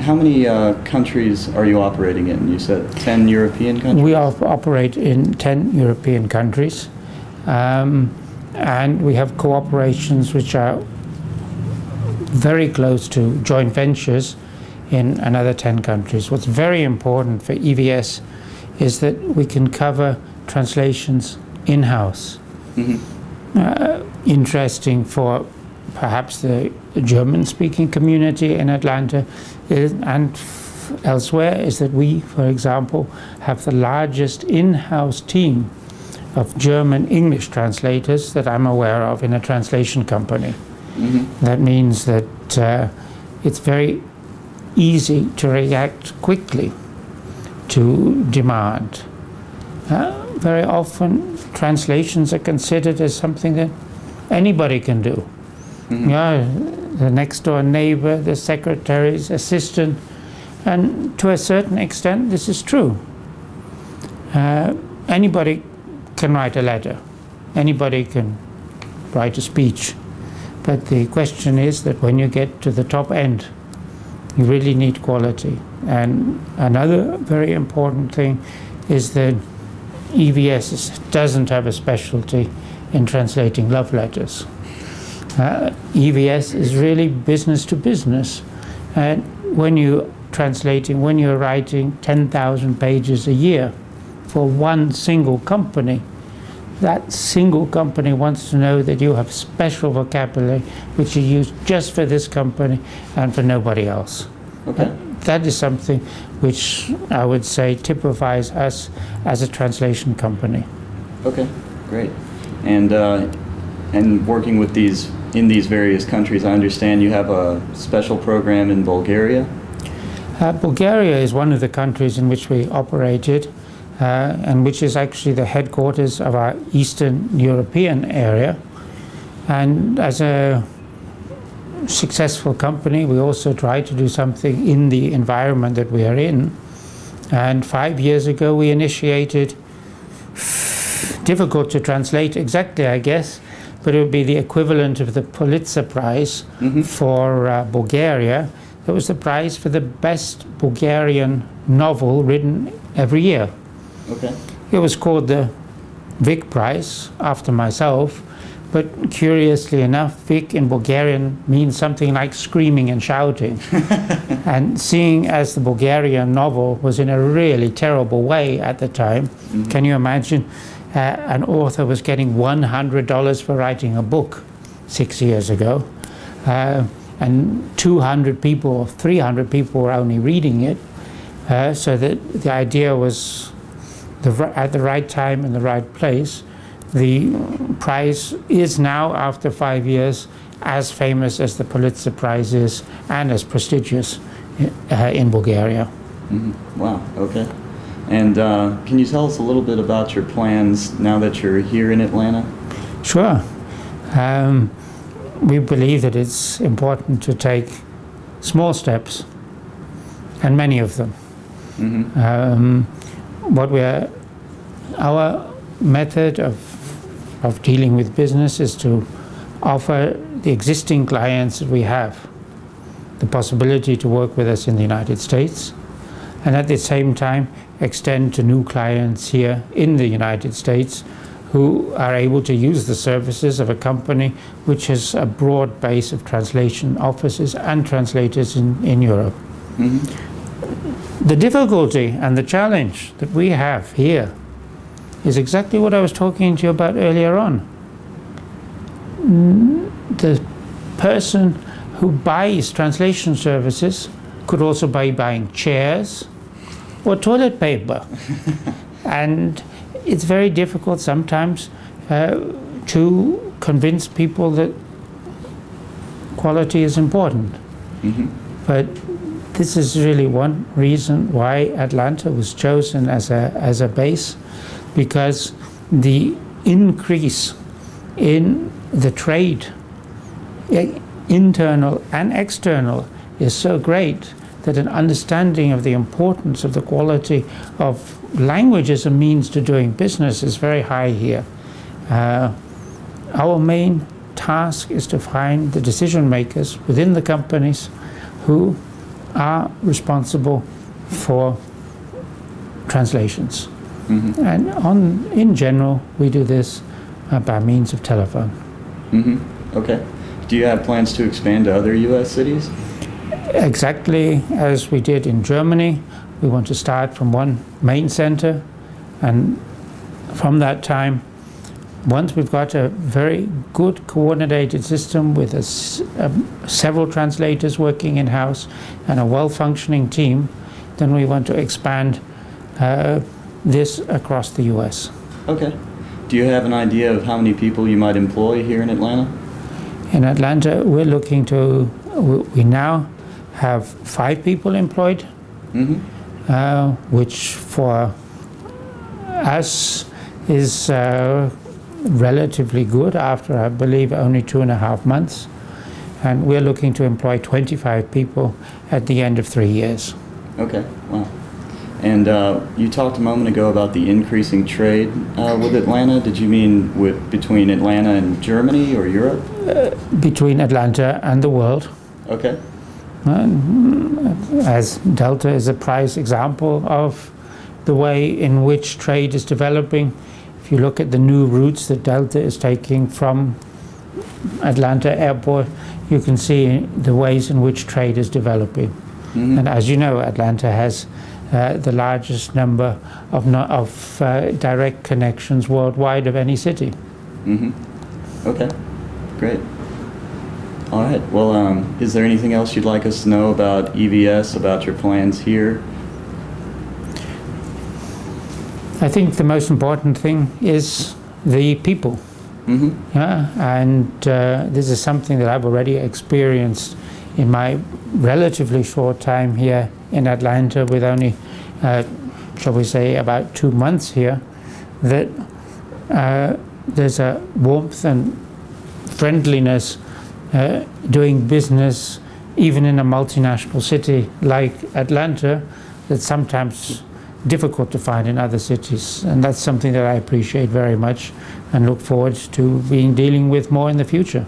how many countries are you operating in? You said 10 European countries? We operate in 10 European countries, and we have cooperations which are very close to joint ventures in another 10 countries. What's very important for EVS is that we can cover translations in-house. Interesting for perhaps the German-speaking community in Atlanta and elsewhere is that we, for example, have the largest in-house team of German English translators that I'm aware of in a translation company. That means that it's very easy to react quickly to demand. Very often translations are considered as something that anybody can do. Yeah, the next door neighbor, the secretary's assistant, and to a certain extent this is true. Anybody can write a letter, anybody can write a speech, but the question is that when you get to the top end, you really need quality. And another very important thing is that EVS doesn't have a specialty in translating love letters. EVS is really business to business, and when you're translating, when you're writing 10,000 pages a year for one single company, that single company wants to know that you have special vocabulary which you use just for this company and for nobody else. Okay. That is something which I would say typifies us as a translation company. Okay, great. And working with in these various countries, I understand you have a special program in Bulgaria? Bulgaria is one of the countries in which we operated, and which is actually the headquarters of our Eastern European area. And as a successful company, we also try to do something in the environment that we are in. And 5 years ago we initiated, difficult to translate exactly I guess, but it would be the equivalent of the Pulitzer Prize for Bulgaria. It was the prize for the best Bulgarian novel written every year. Okay. It was called the Vick Prize after myself, but curiously enough, Vick in Bulgarian means something like screaming and shouting. And seeing as the Bulgarian novel was in a really terrible way at the time, can you imagine an author was getting $100 for writing a book 6 years ago, and 200 people or 300 people were only reading it, so that the idea was at the right time in the right place. The prize is now, after 5 years, as famous as the Pulitzer Prize is and as prestigious in Bulgaria. Wow, okay. And can you tell us a little bit about your plans now that you're here in Atlanta? Sure. We believe that it's important to take small steps, and many of them. Our method of dealing with business is to offer the existing clients that we have the possibility to work with us in the United States, and at the same time extend to new clients here in the United States who are able to use the services of a company which has a broad base of translation offices and translators in Europe. The difficulty and the challenge that we have here is exactly what I was talking to you about earlier on. The person who buys translation services could also be buying chairs or toilet paper. And it's very difficult sometimes to convince people that quality is important. But this is really one reason why Atlanta was chosen as a base, because the increase in the trade, internal and external, is so great that an understanding of the importance of the quality of language as a means to doing business is very high here. Our main task is to find the decision makers within the companies who are responsible for translations. And in general, we do this by means of telephone. Okay. Do you have plans to expand to other U.S. cities? Exactly as we did in Germany. We want to start from one main center, and from that time, once we've got a very good coordinated system with several translators working in-house and a well-functioning team, then we want to expand this across the U.S. Okay. Do you have an idea of how many people you might employ here in Atlanta? In Atlanta, we're looking to, we now have 5 people employed, which for us is relatively good after, I believe, only 2.5 months. And we're looking to employ 25 people at the end of 3 years. Okay, wow. And you talked a moment ago about the increasing trade with Atlanta. Did you mean between Atlanta and Germany or Europe? Between Atlanta and the world. Okay. As Delta is a prize example of the way in which trade is developing. If you look at the new routes that Delta is taking from Atlanta Airport, you can see the ways in which trade is developing. And as you know, Atlanta has the largest number of direct connections worldwide of any city. Okay, great. All right, well, is there anything else you'd like us to know about EVS, about your plans here? I think the most important thing is the people. And this is something that I've already experienced in my relatively short time here in Atlanta, with only, shall we say, about 2 months here, that there's a warmth and friendliness doing business even in a multinational city like Atlanta that's sometimes difficult to find in other cities. And that's something that I appreciate very much and look forward to dealing with more in the future.